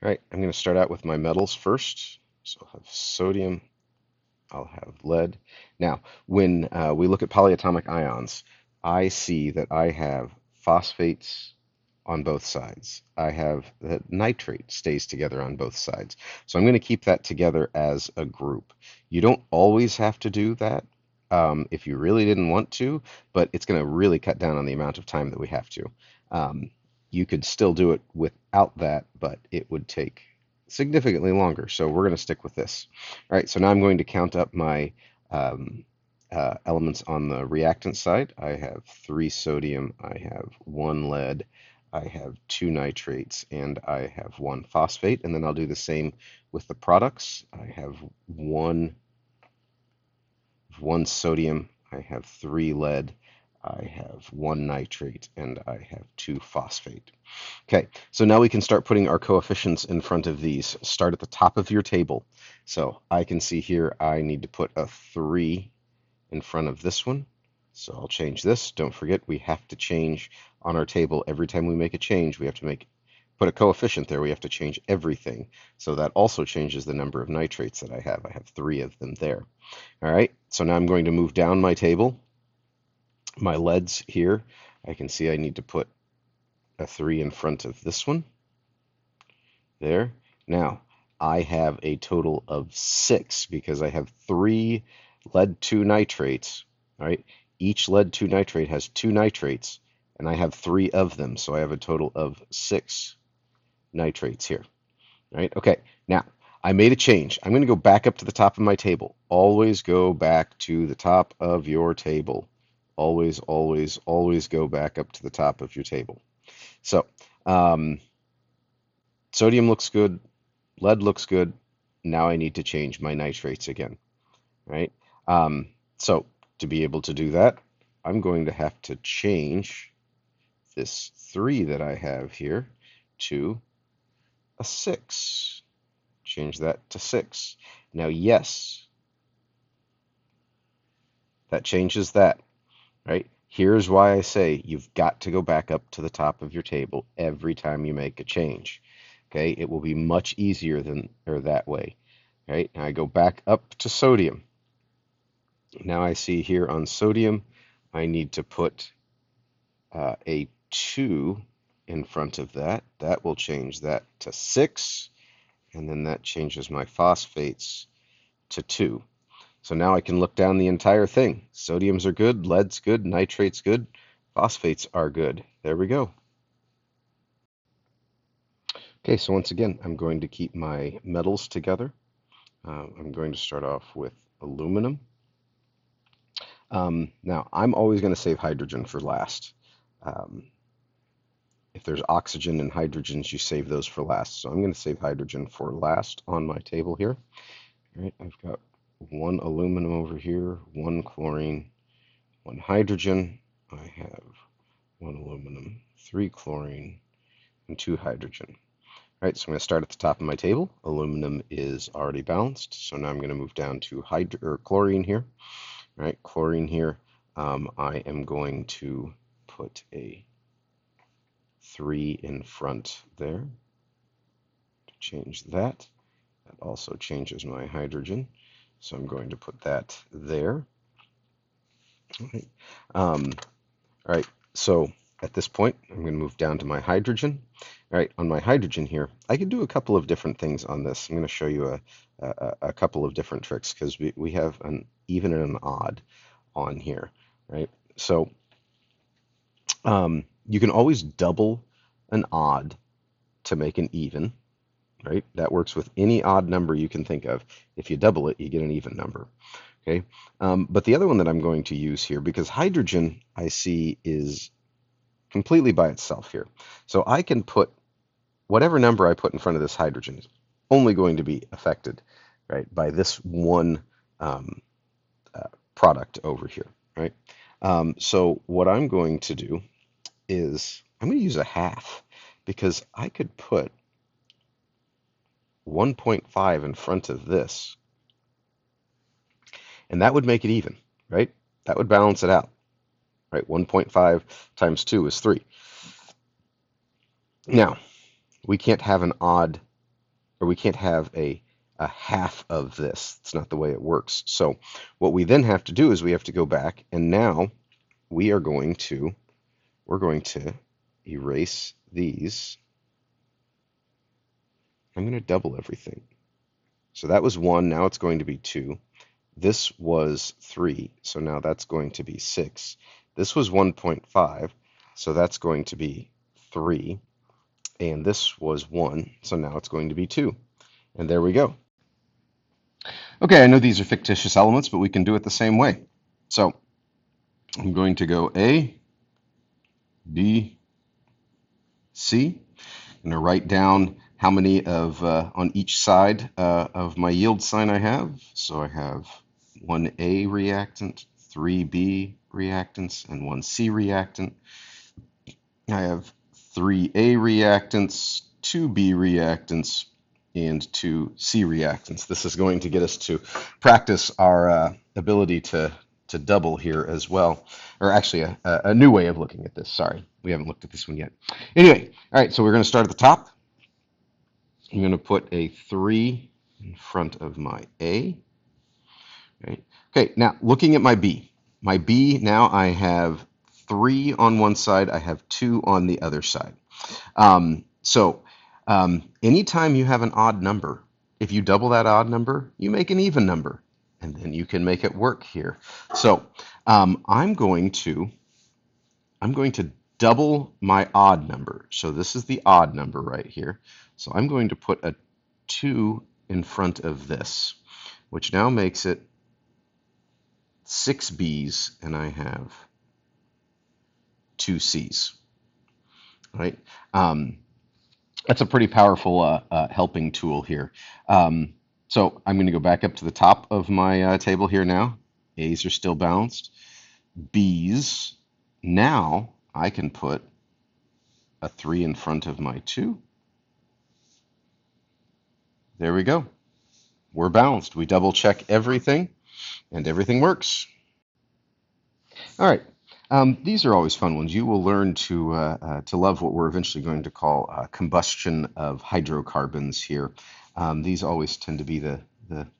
All right, I'm going to start out with my metals first. So I'll have sodium, I'll have lead. Now, when we look at polyatomic ions, I see that I have phosphates on both sides. I have that nitrate stays together on both sides. So I'm going to keep that together as a group. You don't always have to do that if you really didn't want to, but it's going to really cut down on the amount of time that we have to. Um, you could still do it without that, but it would take significantly longer. So we're going to stick with this. All right, so now I'm going to count up my um, elements on the reactant side. I have 3 sodium, I have 1 lead, I have 2 nitrates, and I have 1 phosphate. And then I'll do the same with the products. I have one sodium, I have 3 lead, I have 1 nitrate, and I have 2 phosphate. Okay, so now we can start putting our coefficients in front of these. Start at the top of your table. So I can see here I need to put a 3 in front of this one. So I'll change this. Don't forget we have to change on our table. Every time we make a change, we have to put a coefficient there. We have to change everything. So that also changes the number of nitrates that I have. I have 3 of them there. All right, so now I'm going to move down my table. My leads here, I can see I need to put a 3 in front of this one. There. Now, I have a total of 6 because I have 3 lead 2 nitrates. All right. Each lead 2 nitrate has 2 nitrates, and I have 3 of them. So I have a total of 6 nitrates here. All right. Okay. Now, I made a change. I'm going to go back up to the top of my table. Always go back to the top of your table. Always, always, always go back up to the top of your table. So, um, sodium looks good. Lead looks good. Now I need to change my nitrates again, right? So to be able to do that, I'm going to have to change this 3 that I have here to a 6. Change that to 6. Now, yes, that changes that, right? Here's why I say you've got to go back up to the top of your table every time you make a change. Okay, it will be much easier than or that way. Right? Now I go back up to sodium. Now I see here on sodium, I need to put a 2 in front of that. That will change that to 6, and then that changes my phosphates to 2. So now I can look down the entire thing. Sodiums are good, lead's good, nitrate's good, phosphates are good. There we go. Okay, so once again, I'm going to keep my metals together. I'm going to start off with aluminum. Now, I'm always going to save hydrogen for last. Um, if there's oxygen and hydrogens, you save those for last. So I'm going to save hydrogen for last on my table here. All right, I've got 1 aluminum over here, 1 chlorine, 1 hydrogen. I have 1 aluminum, 3 chlorine, and 2 hydrogen. All right, so I'm going to start at the top of my table. Aluminum is already balanced, so now I'm going to move down to chlorine here. All right, chlorine here. I am going to put a 3 in front there to change that. That also changes my hydrogen, so I'm going to put that there. All right, all right, so at this point, I'm going to move down to my hydrogen. All right, on my hydrogen here, I could do a couple of different things on this. I'm going to show you a couple of different tricks because we have an even and an odd on here, right? So you can always double an odd to make an even, right? That works with any odd number you can think of. If you double it, you get an even number, okay? But the other one that I'm going to use here, because hydrogen I see is completely by itself here. So I can put whatever number I put in front of this hydrogen is only going to be affected, right, by this one um, product over here, right? So what I'm going to do is I'm going to use a half because I could put 1.5 in front of this, and that would make it even, right? That would balance it out, right? 1.5 times 2 is 3. Now, we can't have an odd or we can't have a half of this. It's not the way it works. So what we then have to do is we have to go back, and now we are going to we're going to erase these. I'm going to double everything. So that was 1, now it's going to be 2. This was 3, so now that's going to be 6. This was 1.5, so that's going to be 3. And this was 1, so now it's going to be 2. And there we go. Okay, I know these are fictitious elements, but we can do it the same way. So I'm going to go A, B, C. I'm going to write down how many of on each side of my yield sign I have. So I have 1A reactant, 3B reactants, and 1C reactant. I have 3A reactants, 2B reactants, and 2C reactants. This is going to get us to practice our ability to double here as well. Or actually, a new way of looking at this. Sorry, we haven't looked at this one yet. Anyway, all right, so we're going to start at the top. I'm going to put a 3 in front of my A. Right? Okay, now looking at my B. My B, now I have 3 on one side, I have 2 on the other side. Anytime you have an odd number, if you double that odd number, you make an even number, and then you can make it work here. So I'm going to double my odd number. So this is the odd number right here. So I'm going to put a 2 in front of this, which now makes it 6 B's, and I have 2 C's. Right? That's a pretty powerful helping tool here. So I'm going to go back up to the top of my table here now. A's are still balanced. B's, now I can put a 3 in front of my 2. There we go. We're balanced. We double check everything, and everything works. All right. These are always fun ones. You will learn to love what we're eventually going to call combustion of hydrocarbons here. These always tend to be the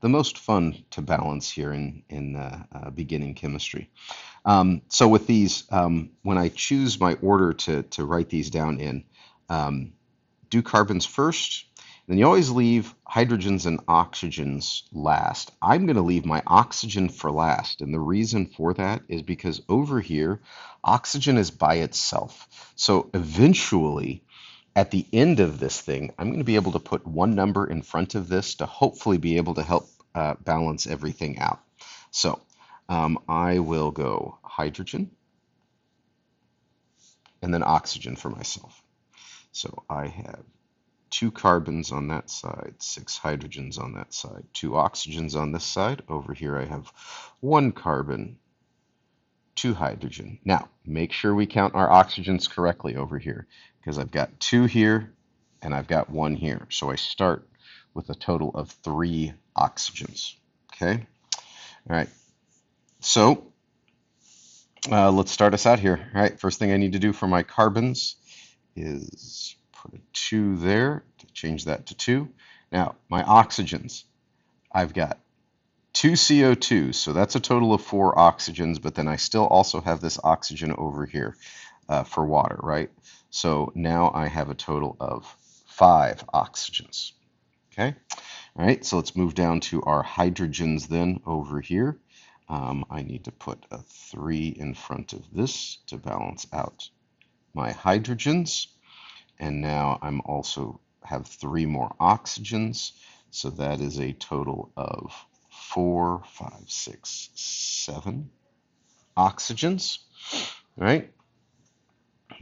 most fun to balance here in beginning chemistry. So with these, when I choose my order to write these down in, do carbons first. Then you always leave hydrogens and oxygens last. I'm going to leave my oxygen for last, and the reason for that is because over here, oxygen is by itself. So eventually, at the end of this thing, I'm going to be able to put one number in front of this to hopefully be able to help balance everything out. So I will go hydrogen and then oxygen for myself. So I have 2 carbons on that side, 6 hydrogens on that side, 2 oxygens on this side. Over here I have 1 carbon, 2 hydrogen. Now, make sure we count our oxygens correctly over here, because I've got 2 here and I've got 1 here. So I start with a total of 3 oxygens. Okay? All right. So let's start us out here. All right, first thing I need to do for my carbons is put a 2 there to change that to 2. Now, my oxygens, I've got 2 CO2, so that's a total of 4 oxygens, but then I still also have this oxygen over here for water, right? So now I have a total of 5 oxygens. Okay? All right, so let's move down to our hydrogens then over here. I need to put a 3 in front of this to balance out my hydrogens. And now I'm also have 3 more oxygens. So that is a total of 4, 5, 6, 7 oxygens. All right.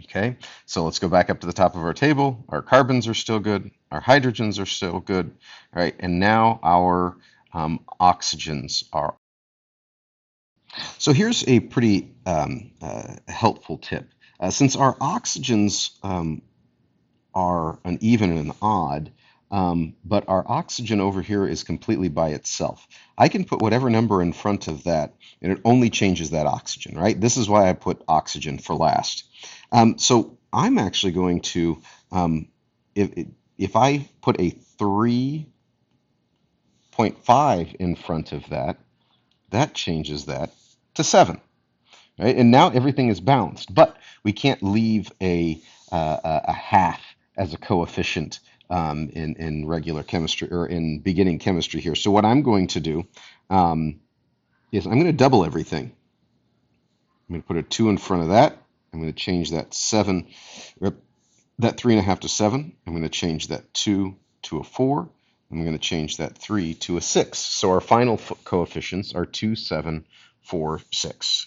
Okay. So let's go back up to the top of our table. Our carbons are still good. Our hydrogens are still good. All right. And now our oxygens are. So here's a pretty helpful tip. Since our oxygens are an even and an odd, but our oxygen over here is completely by itself. I can put whatever number in front of that, and it only changes that oxygen, right? This is why I put oxygen for last. So I'm actually going to, if I put a 3.5 in front of that, that changes that to 7. Right? And now everything is balanced, but we can't leave a half as a coefficient in regular chemistry or in beginning chemistry here. So what I'm going to do um, is I'm going to double everything. I'm going to put a 2 in front of that. I'm going to change that 7, or that 3.5 to 7. I'm going to change that 2 to a 4. I'm going to change that 3 to a 6. So our final coefficients are 2, 7, 4, 6.